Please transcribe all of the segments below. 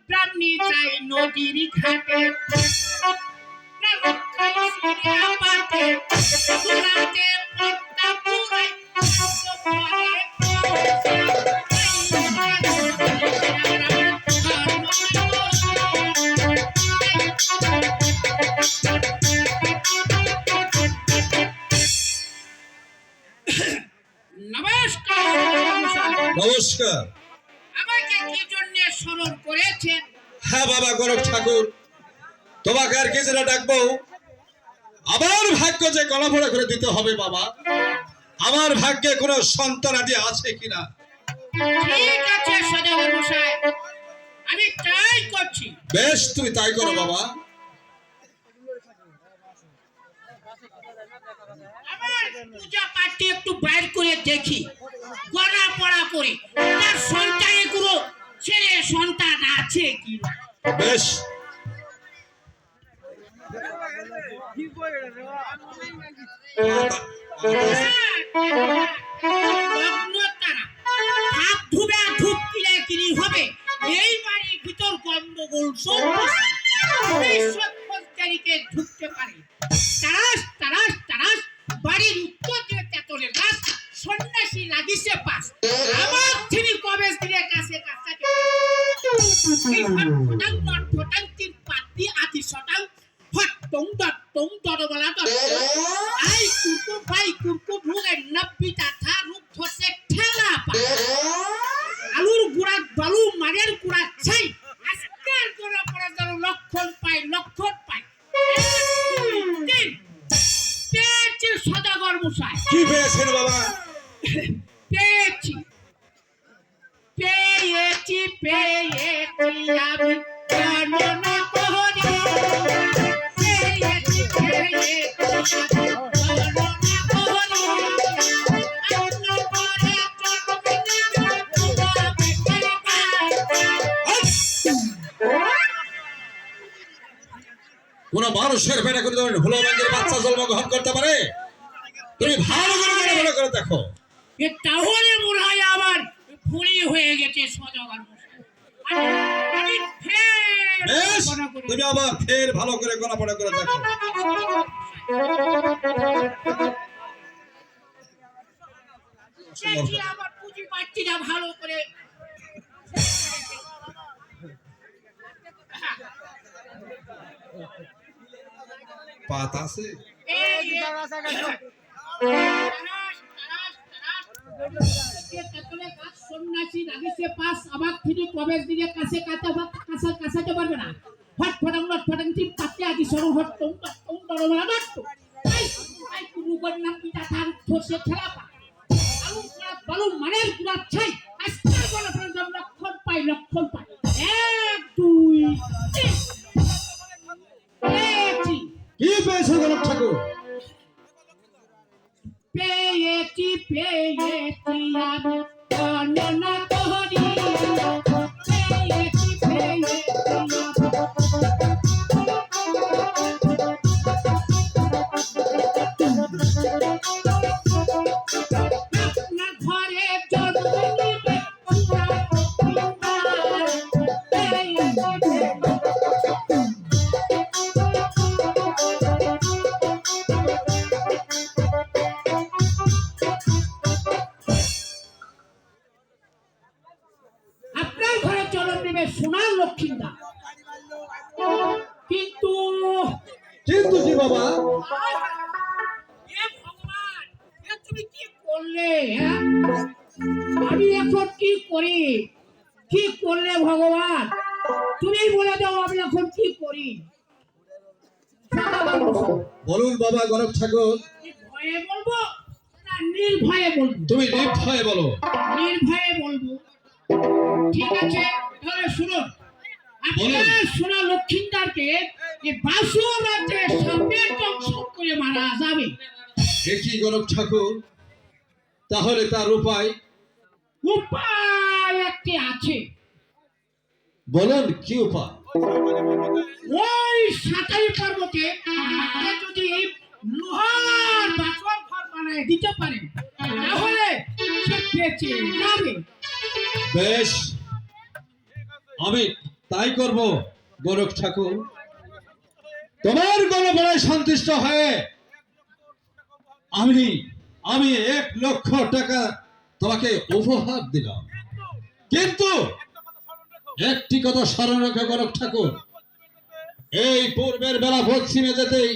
প্রাণী চাই নদীর ঘাটে নমস্কার। নমস্কার। আমাকে কি জন্য স্মরণ করেছেন? হ্যাঁ বাবা গণক ঠাকুর, তোমাকে আর কি যেন ডাকবো। আমার ভাগ্য যে গলাফড়া করে দিতে হবে বাবা। আমার ভাগ্যে কোনো সন্তান আদি আছে কিনা। ঠিক আছে সদাগর মশাই, আমি ট্রাই করছি। বেশ, তুমি তাই করো বাবা। আমার পূজা পাঠটি একটু বাইর করে দেখি, গড়া পড়া করে তার সন্তানে কোনো ছেলে সন্তান আছে কি না। বেশ, এই বাড়ির ভিতর গন্ডগোল ঢুকতে পারে। তারাস তারাস তারাস বাড়ির উত্তর দিকে তেতলের গাছ, সন্ন্যাসী লাগিছে পাস। আমার তিনি কবে দিলে কাছে কাছাকে ফটাং নট ফটাং তিন পাতি আতি শটাং হট টং ডট টং ডরবলা ডট আই কুকু ভাই কুকু ভুলে নব্বিটা থা রূপ ধসে ঠেলা পা আলুর গুড়া বালু মারের গুড়া ছাই আজকের গুড়া পড়া যেন লক্ষণ পায় লক্ষণ পায়। পেয়েছি সদাগর মশাই। কি পেয়েছেন বাবা? পেয়েছি পেয়েছি পেয়েছি আমি গণনা করি। পেয়েছি পেয়েছি গণনা করি। কোন মানুষের পেটে করে হলো বাঙ্গের বাচ্চা জন্মগ্রহণ করতে পারে? তুমি ভালো করে দেখো। তাহলে মনে হয় আবার ভুলি হয়ে গেছে সদাগর মশাই। আমি ফের বেশ, গণনা করি। তুমি আবার ফের ভালো করে গণনা করে দেখো। দেখি আবার পুঁজি পাচ্ছি না ভালো করে। পাত আছে? এই তারাস তারাস তারাস তেতলের গাছ, সন্ন্যাসী লাগিছে পাস। আমার তিনি কবে দিলে কাছে কাছাতে পারবে না। হট ফটাং লট ফটাং তিন পাতি আদি সরু হট টং টং টং ডরবলা ডট আই কুকু গন্না পিতা থার ধসে ঠেলা পা আলু গুড়া বালু মারের গুড়া ছাই আজকের গলা পড়া যেন লক্ষণ পায় লক্ষণ পায়। এক দুই তিন পেয়েছি কি পেয়েছো গণক ঠাকুর? পেয়েছি পেয়েছি আমি গণনা করি। পেয়েছি পেয়েছি আপনার ঘরে জন্ম নিবে আপনার ঘরে চলন নেবে সোনার লক্ষ্মীন্দা। কিন্তু কিন্তু কি বাবা? এ ভগবান, এ তুমি কি করলে? হ্যাঁ, আমি এখন কি করি? কি করলে ভগবান? তুমি বলে দাও আমি এখন কি করি। বলুন বাবা গণক ঠাকুর। ভয়ে বলবো না নির্ভয়ে বলবো? তুমি নির্ভয়ে বলো। নির্ভয়ে বলবো। ঠিক আছে, তাহলে শুনুন। আপনার সোনা লক্ষ্মীন্দারকে এই বাসুর রাজ্যে সাপের দংশ করে মারা যাবে। কি গণক ঠাকুর, তাহলে তার উপায়? উপায় একটি আছে। বলুন কি উপায়? ওই সাতাই পর্বতে যদি লোহার বাসর ঘর বানায় দিতে পারেন তাহলে সে বেঁচে যাবে। বেশ, আমি তাই করব গোরখ ঠাকুর। তোমার গণপড়ায় সন্তুষ্ট হয়ে আমি আমি 1,00,000 টাকা তোমাকে উপহার দিলাম, কিন্তু একটি কথা স্মরণ রেখো গোরখ ঠাকুর, এই পূর্বের বেলা পশ্চিমে যেতেই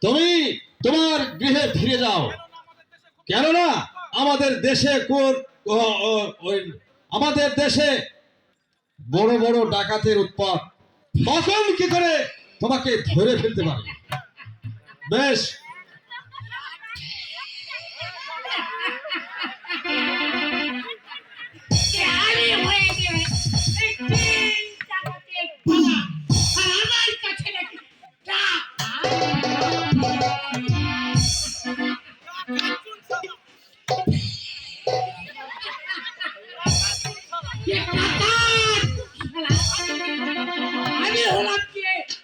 তুমি তোমার গৃহে ফিরে যাও। কেননা আমাদের দেশে আমাদের দেশে বড় বড় ডাকাতের উৎপাত, কখন কি করে তোমাকে ধরে ফেলতে পারে। বেশ, আমি হয়ে গেলে এই 3 টাকাতে বাবা, আর আমার কাছে নাকি আমি হলাম কি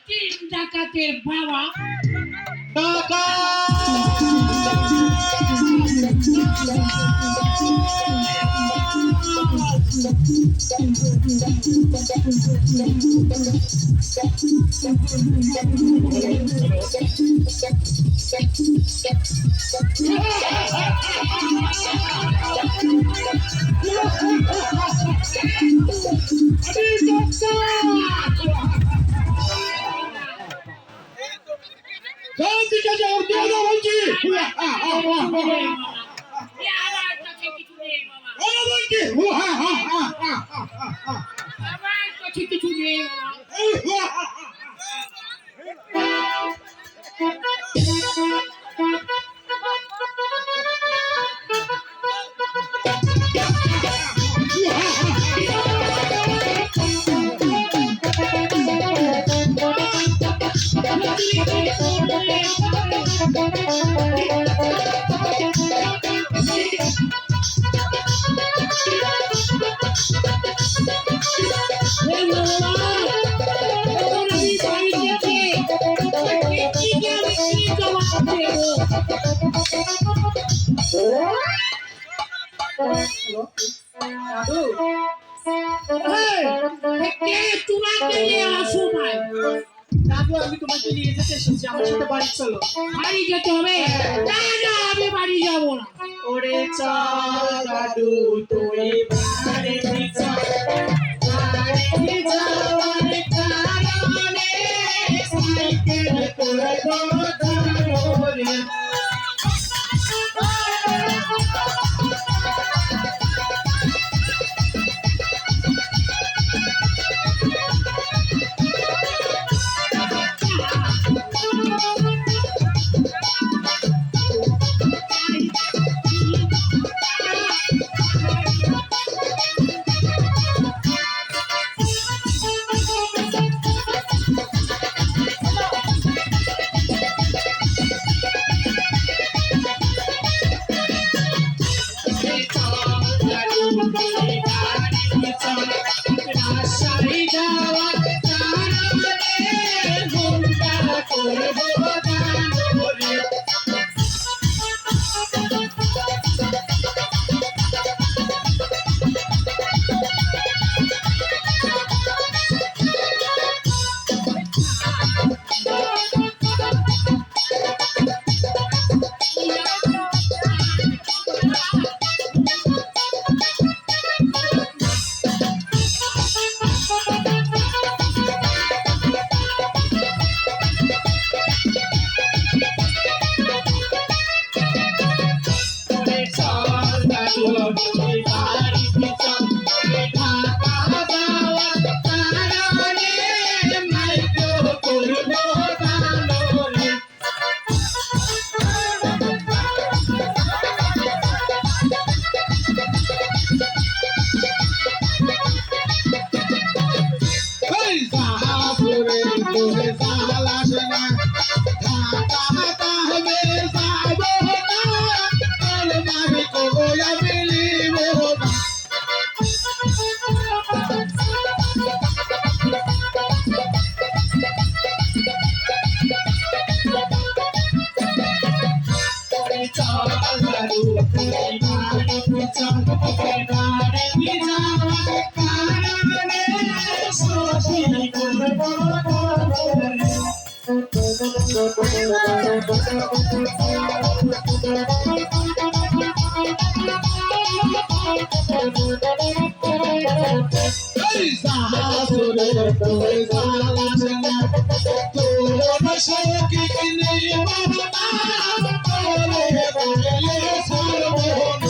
3 টাকাতের বাবা। টাকা আমার কাছে কিছু নেই বাবা, আমার কাছে কিছু নেই বাবা। দাদু, আমি তোমাকে নিয়ে যেতে এসেছি, আমার সাথে বাড়ি চলো। বাড়ি যেতে হবে? না না, আমি বাড়ি যাবো না। ওরে চল দাদু, তুই বাড়ি চল, বাড়ি যাওয়ার কারণে সাইকেল করে দৌড়ে। এই সাহাসুরে তোরে জালাশনা তোর সখী কিনে বাবা তোরে বলে সর্বহন